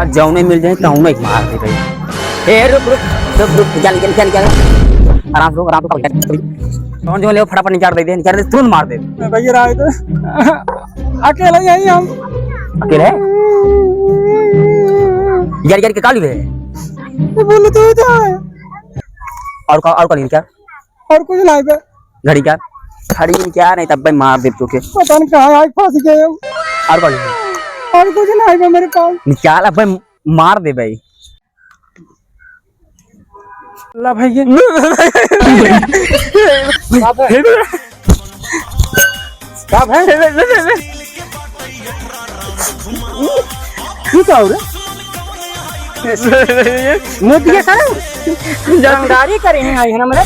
आज जाऊने मिल जाए तो मैं मार दे भाई। ए रुक रुक रुक रुक चल चल चल चल आराम से कौन जो ले फटाफट निकाल दे तुरंत मार दे भैया राय तो अकेला ही आई हम अकेले यार के काली है बोले तो और कल क्या और कुछ नहीं बे घड़ी क्या घड़ी क्या नहीं तब भाई मार दे तू के पता नहीं कहाँ आग फंस गए हम और कल और कुछ नहीं बे मेरे पास निकाल अब भाई मार दे भाई ला भैया क्या भाई क्या हो रहा मोदी सर जंगदारी करे हैं आई है ना मेरे